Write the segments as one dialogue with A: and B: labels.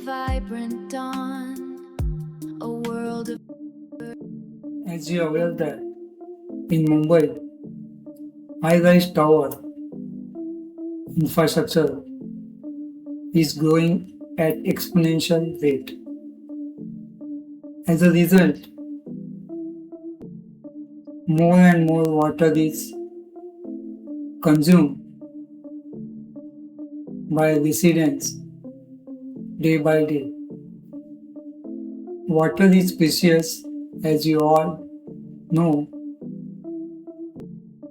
A: vibrant dawn, a world of
B: As you are aware that in Mumbai, high-rise tower infrastructure is growing at exponential rate. As a result, more and more water is consumed by residents day by day. Water is precious, as you all know,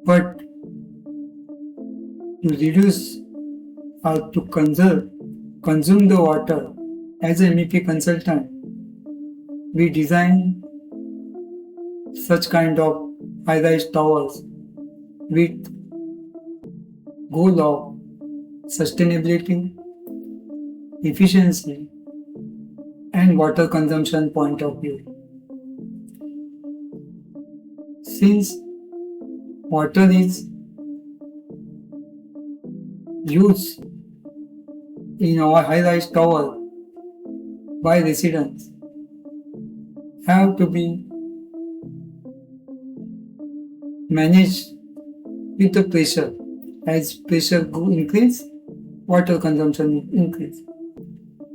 B: but to reduce or to consume the water, as an MEP consultant, we design such kind of high-rise towers with goal of sustainability, efficiency, and water consumption point of view. Since water is used in our high-rise tower by residents, have to be managed with the pressure. As pressure increase, water consumption increase.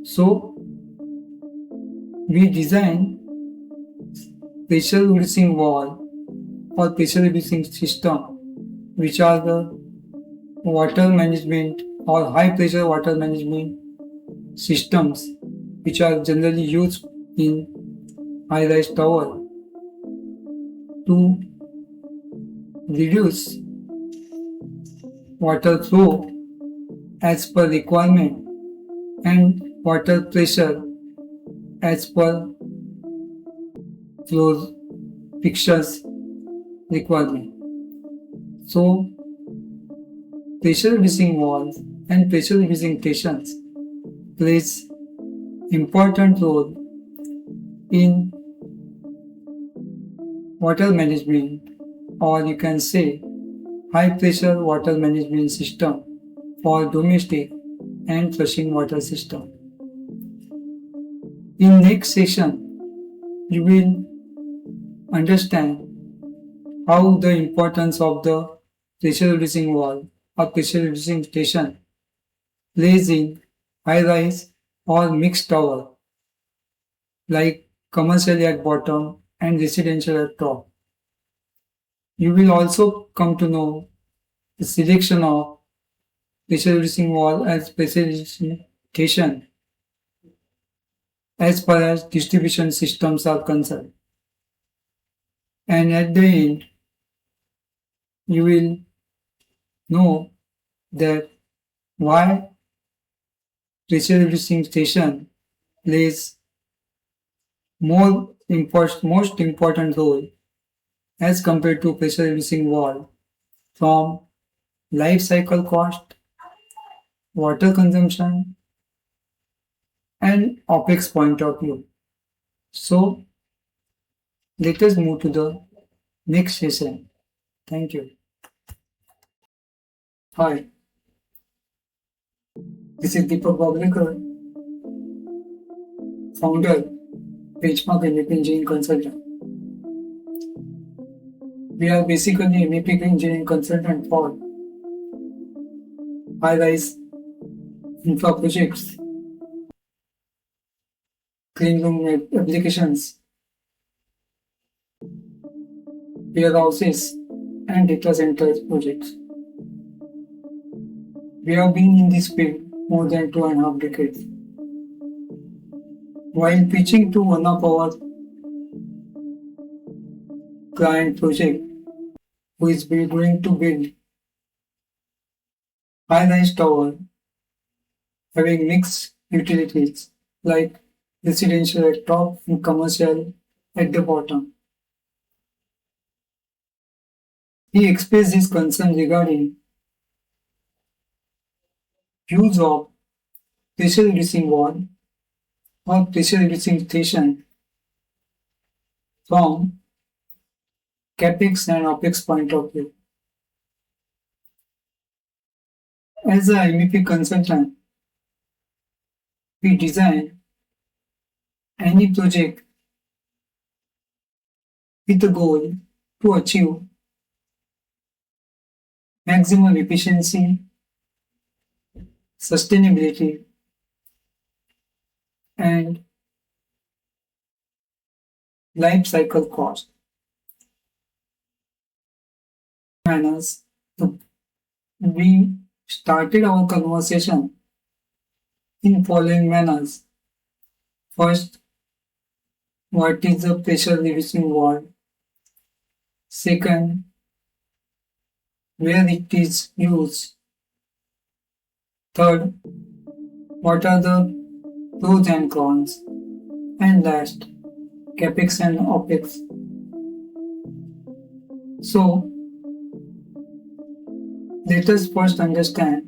B: So we design pressure reducing wall or pressure reducing system, which are the water management or high pressure water management systems which are generally used in high-rise tower to reduce water flow as per requirement and water pressure as per flow fixtures requirement. So pressure reducing walls and pressure reducing stations plays important role in water management, or you can say high pressure water management system for domestic and flushing water system. In next session, you will understand how the importance of the pressure reducing wall or pressure reducing station plays in high-rise or mixed tower like commercial at bottom and residential at top. You will also come to know the selection of pressure reducing wall as pressure reducing station as far as distribution systems are concerned. And at the end, you will know that why pressure reducing station plays most important role as compared to pressure reducing wall from life cycle cost, water consumption, and OPEX point of view. So let us move to the next session. Thank you. Hi, this is Deepak Bablikar, founder, Benchmark MEP Engineering Consultant. We are basically MEP engineering consultant for high-rise infra projects, clean room applications, warehouses, and data centers projects. We have been in this field more than 2.5 decades. While pitching to one of our client project, who is going to build high-rise tower having mixed utilities like residential at top and commercial at the bottom. He expressed his concern regarding use of pressure reducing wall or pressure reducing station from CAPEX and OPEX point of view. As a MEP consultant, we design any project with the goal to achieve maximum efficiency, sustainability, and life cycle cost. Manners. We started our conversation in following manners. First, what is the pressure reducing valve? Second, where it is used. Third, what are the pros and cons? And last, capex and opex. So, let us first understand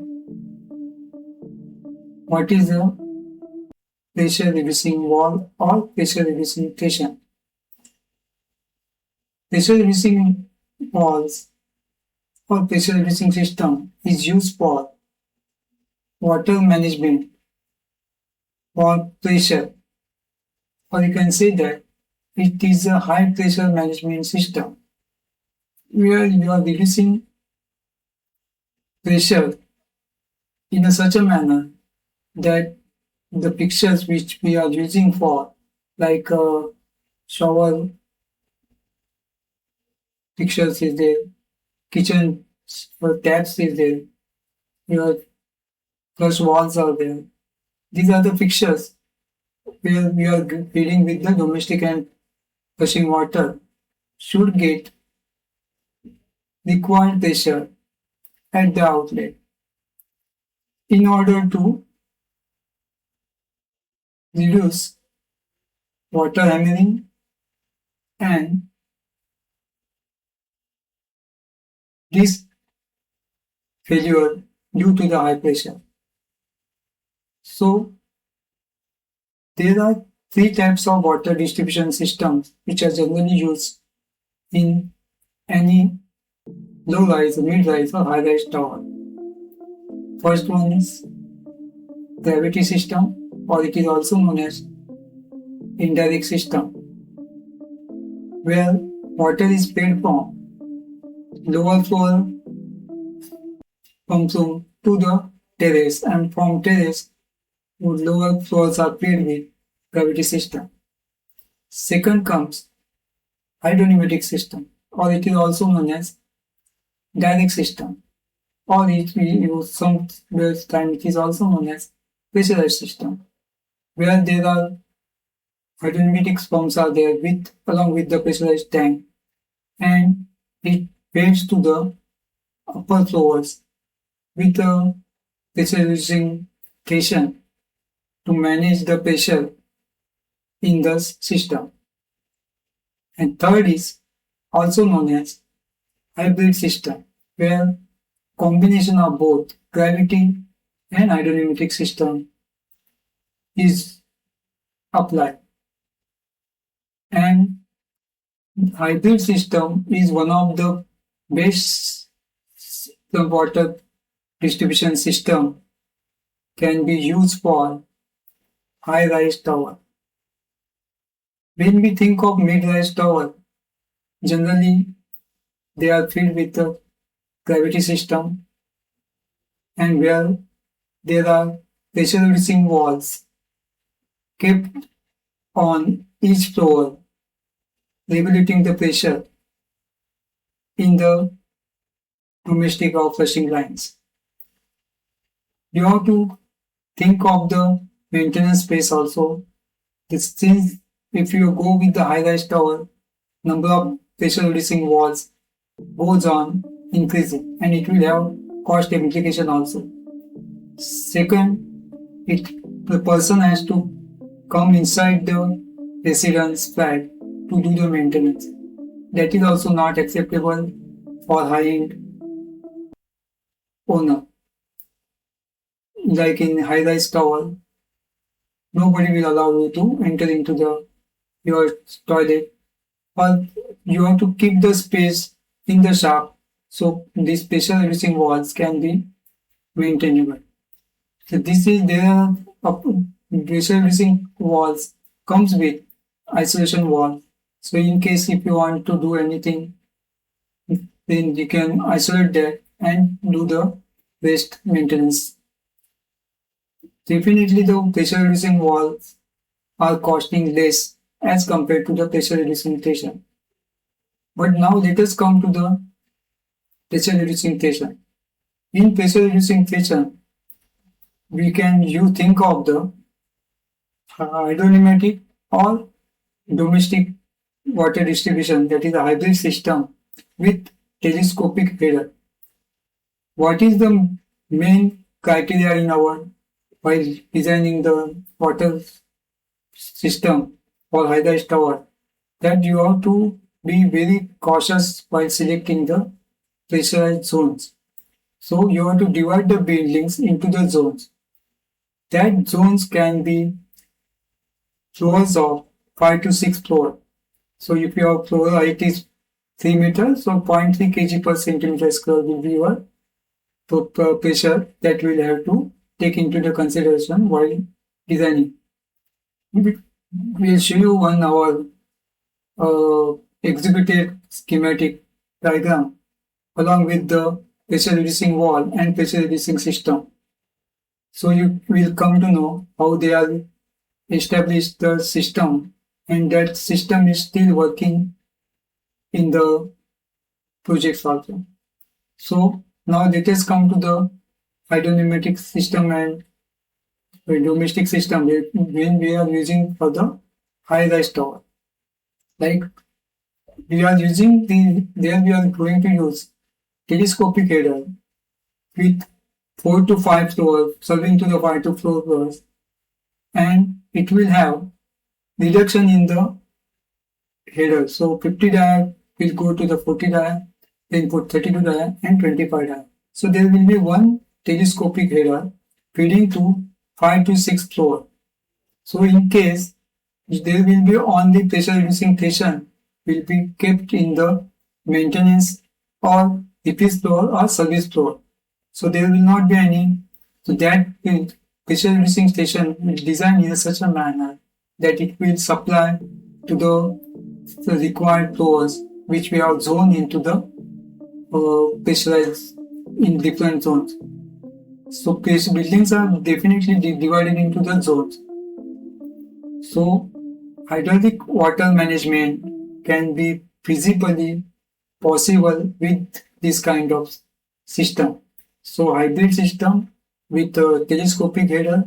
B: what is a pressure reducing valve or pressure reducing station. Pressure reducing valves or pressure reducing system is used for water management or pressure, or you can say that it is a high pressure management system where you are reducing pressure in such a manner that the fixtures which we are using for, like shower fixtures is there, kitchen taps is there, your flush walls are there. These are the fixtures where we are dealing with the domestic and flushing water should get required pressure at the outlet in order to reduce water hammering and this failure due to the high pressure. So, there are three types of water distribution systems which are generally used in any low-rise, mid-rise or high-rise tower. First one is gravity system, or it is also known as indirect system, where water is fed from lower floor pump room to the terrace, and from terrace lower floors are fed with gravity system. Second comes hydropneumatic system, or it is also known as direct system, or it use some time it is also known as pressurized system, where there are hydropneumatic pumps are there with along with the pressurized tank, and it feeds to the upper floors with a pressurizing station to manage the pressure in the system. And third is also known as hybrid system, where combination of both gravity and hydropneumatic system is applied. And hybrid system is one of the best water distribution system can be used for high-rise tower. When we think of mid-rise tower, generally they are filled with the gravity system, and where there are pressure reducing walls kept on each floor, regulating the pressure in the domestic or flushing lines. You have to think of the maintenance space also. Since if you go with the high-rise tower, number of pressure reducing walls goes on increasing, and it will have cost implication also. Second, the person has to come inside the residence flat to do the maintenance. That is also not acceptable for high-end owner. Like in high-rise tower, nobody will allow you to enter into your toilet, or you have to keep the space in the shaft so these pressure reducing walls can be maintainable. So there are pressure reducing walls comes with isolation wall. So in case if you want to do anything, then you can isolate that and do the rest maintenance. Definitely the pressure reducing walls are costing less as compared to the pressure reducing station. But now let us come to the pressure reducing station. In pressure reducing station, you think of the hydropneumatic or domestic water distribution, that is a hybrid system with telescopic header. What is the main criteria in our while designing the water system for high-rise tower? That you have to be very cautious while selecting the pressurized zones. So you have to divide the buildings into the zones. That zones can be floors of 5 to 6 floor. So if your floor height is 3 meters, so 0.3 kg per centimeter square will be your pressure that we'll have to take into the consideration while designing. We'll show you one our executed schematic diagram along with the pressure reducing wall and pressure reducing system. So you will come to know how they are established the system, and that system is still working in the projects also. So now let us come to the hydropneumatic system and the domestic system when we are using for the high-rise tower. Like we are using there we are going to use telescopic header with 4 to 5 floors, serving to the 5 to 4 floors, and it will have reduction in the header. So 50 dia will go to the 40 dia, then put 32 dia and 25 dia. So there will be one telescopic header feeding to 5 to 6 floor. So in case there will be only pressure reducing station will be kept in the maintenance or repair floor or service floor. So there will not be any. So that pressure reducing station will design in such a manner that it will supply to the required floors which we have zoned into the pressurized in different zones. So buildings are definitely divided into the zones. So hydraulic water management can be feasibly possible with this kind of system. So hybrid system with a telescopic header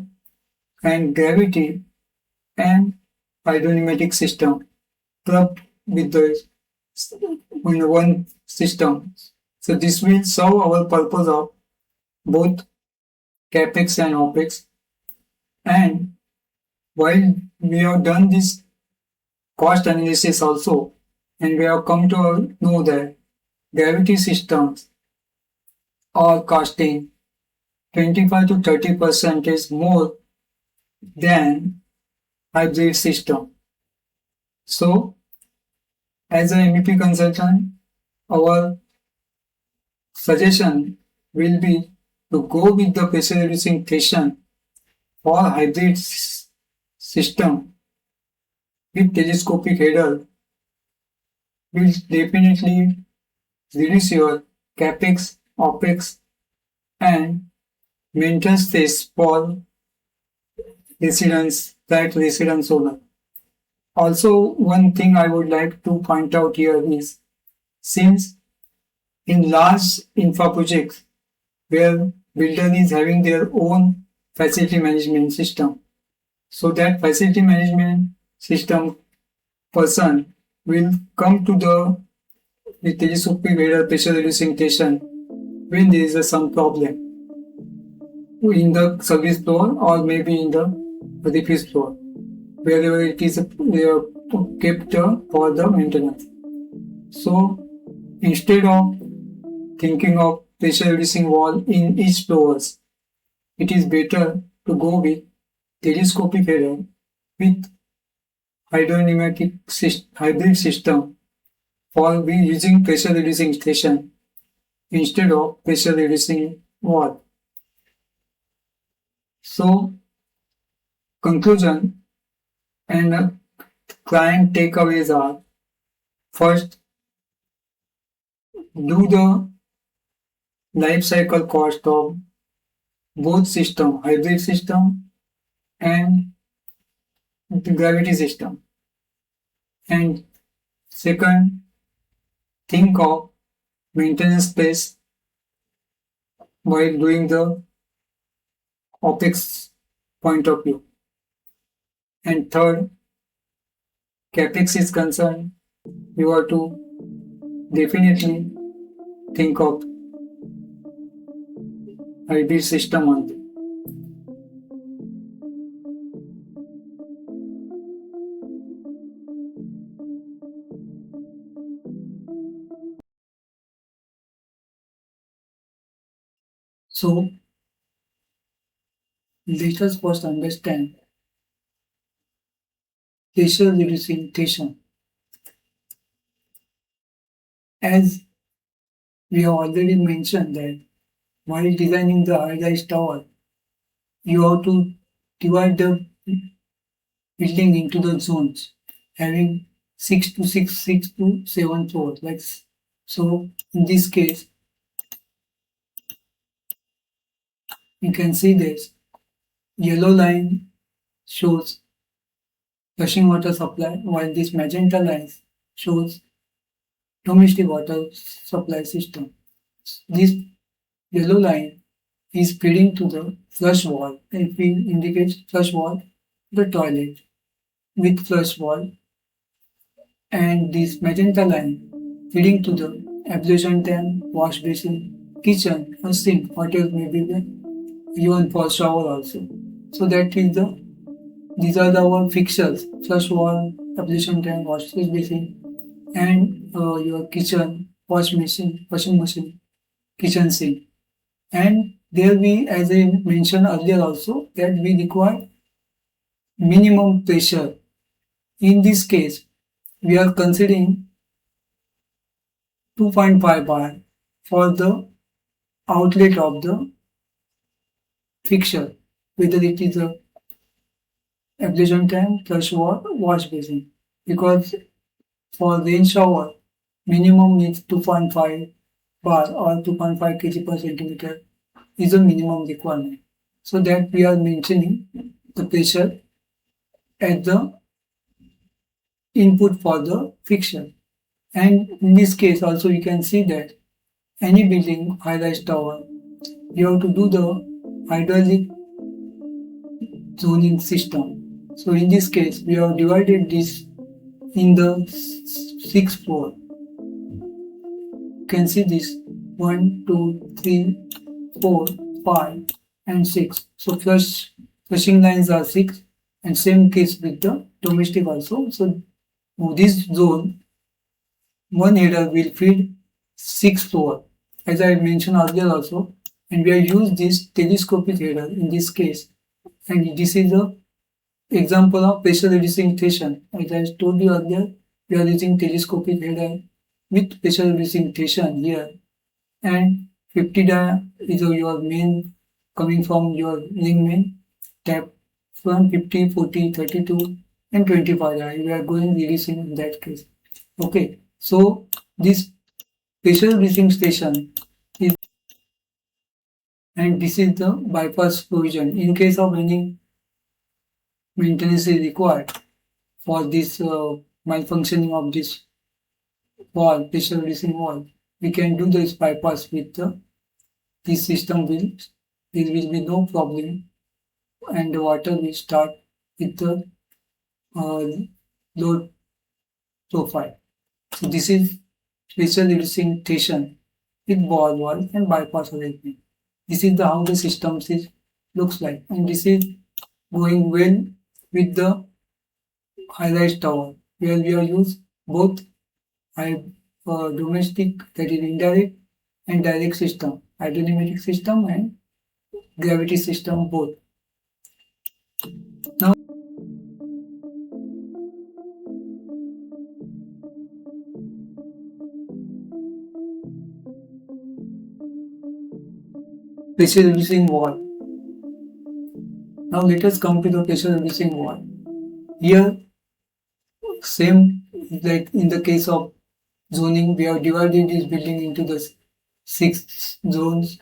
B: and gravity and hydropneumatic system clubbed with the one system. So this will serve our purpose of both capex and opex. And while we have done this cost analysis also, and we have come to know that gravity systems are costing 25 to 30% is more than hybrid system. So as a MEP consultant, our suggestion will be to go with the pressure reducing station for hybrid system with telescopic header will definitely reduce your capex, opex and maintenance stress for residents, that residence owner. Also, one thing I would like to point out here is, since in large infra projects where builder is having their own facility management system, so that facility management system person will come to the telescopic header pressure reducing station when there is some problem in the service floor or maybe in the repair floor, wherever it is kept for the maintenance. So instead of thinking of pressure reducing wall in each floors, it is better to go with telescopic header with hydropneumatic hybrid system for we using pressure reducing station instead of pressure reducing wall. So conclusion, And client takeaways are: first, do the life cycle cost of both system, hybrid system and the gravity system. And second, think of maintenance space while doing the OPEX point of view. And third, CAPEX is concerned, you have to definitely think of hybrid system only. So let us first understand pressure reducing station. As we have already mentioned that while designing the high-rise tower, you have to divide the building into the zones, having 6 to 7 floors. Like so, in this case, you can see this yellow line shows flushing water supply, while this magenta line shows domestic water supply system. This yellow line is feeding to the flush wall. If we indicate flush wall, the toilet with flush wall, and this magenta line feeding to the ablution tank, wash basin, kitchen, or sink, whatever may be there, even for shower also. So that is these are our fixtures: flush wall, ablution tank, wash basin, and your kitchen, washing machine, kitchen sink. And there we, as I mentioned earlier also, that we require minimum pressure. In this case, we are considering 2.5 bar for the outlet of the fixture, whether it is a ablution tank, flush wall, wash basin. Because for rain shower, minimum is 2.5 bar or 2.5 kg per centimeter is a minimum requirement. So that we are maintaining the pressure at the input for the fixture. And in this case also you can see that any building high-rise tower, you have to do the hydraulic zoning system. So in this case we have divided this in the 6 floor. You can see this 1, 2, 3, 4, 5 and 6. So flushing lines are 6, and same case with the domestic also. So this zone, one header will feed 6 floor, as I mentioned earlier also, and we have used this telescopic header in this case, and this is the example of pressure reducing station. As I told you earlier, we are using telescopic header with pressure reducing station here, and 50 dia is your main coming from your link main tap from 50, 40, 32 and 25 dia. We are going reducing in that case. Okay, so this pressure reducing station is, and this is the bypass provision in case of any maintenance is required for this malfunctioning of this wall, pressure reducing wall. We can do this bypass with this system will, there will be no problem, and the water will start with the load profile. So this is pressure reducing station with ball wall and bypass arrangement. This is how the system looks like, and this is going well with the high-rise tower, where we are used both domestic, that is indirect, and direct system, hydrodynamic system and gravity system both. Now pressure reducing wall. Now let us come to the pressure reducing wall. Here Same like in the case of zoning, we have divided this building into the 6 zones,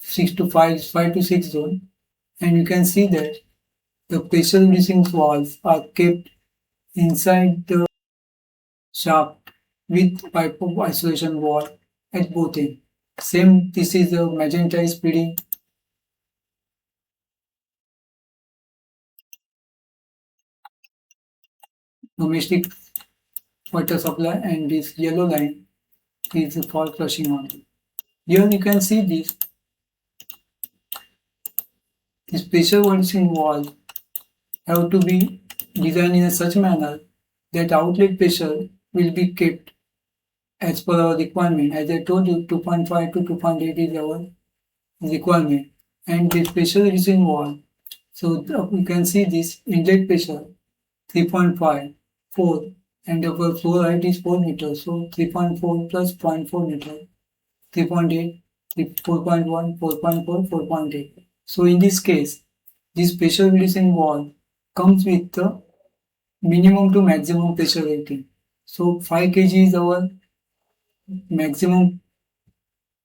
B: 5 to 6 zones, and you can see that the pressure reducing walls are kept inside the shaft with pipe of isolation wall at both ends. Same, this is the magenta is feeding domestic water supply, and this yellow line is for flushing on. Here you can see this pressure reducing wall have to be designed in such manner that outlet pressure will be kept as per our requirement. As I told you, 2.5 to 2.8 is our requirement. And this pressure reducing wall, so you can see this inlet pressure 3.5, 4, and our floor height is 4 meters. So 3.4 plus 0.4 meter, 3.8, 4.1, 4.4, 4.8. So in this case, this pressure reducing wall comes with the minimum to maximum pressure rating. So 5 kg is our maximum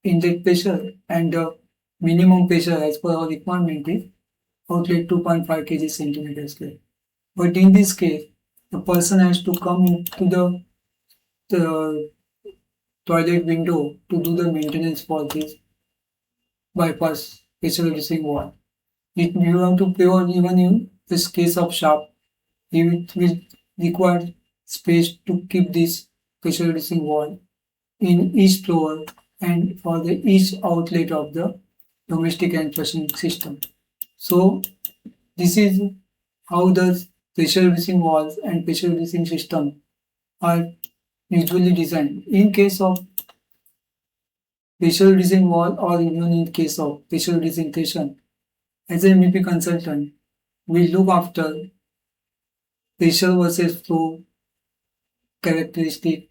B: inlet pressure, and the minimum pressure as per our requirement is outlet 2.5 kg centimeter square. But in this case, the person has to come into the toilet window to do the maintenance for this bypass pressure reducing wall. You have to pay, or even in this case of shop, it will require space to keep this pressure reducing wall in each floor and for the each outlet of the domestic and flushing system. So this is how the pressure reducing walls and pressure reducing system are usually designed. In case of pressure reducing wall, or even in case of pressure reducing station, as a MEP consultant, we look after pressure versus flow characteristic,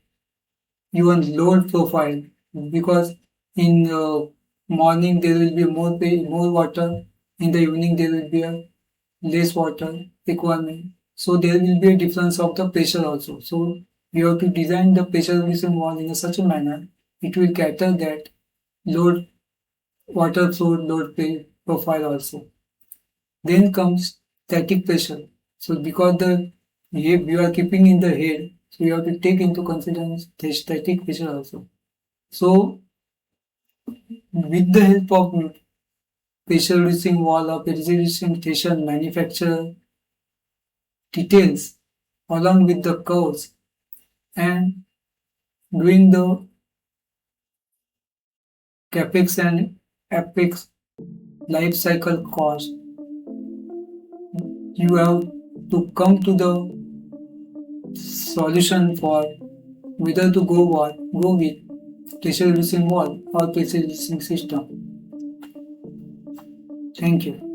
B: even load profile, because in the morning there will be more water, in the evening there will be a less water requirement. So there will be a difference of the pressure also. So we have to design the pressure reducing wall in such a manner it will cater that load, water flow load profile also. Then comes static pressure. So because we are keeping in the head, so you have to take into consideration the static pressure also. So with the help of pressure reducing wall or pressure reducing station, manufacturer details along with the curves and doing the capex and apex life cycle cost, you have to come to the solution for whether to go with pressure reducing wall or pressure reducing system. Thank you.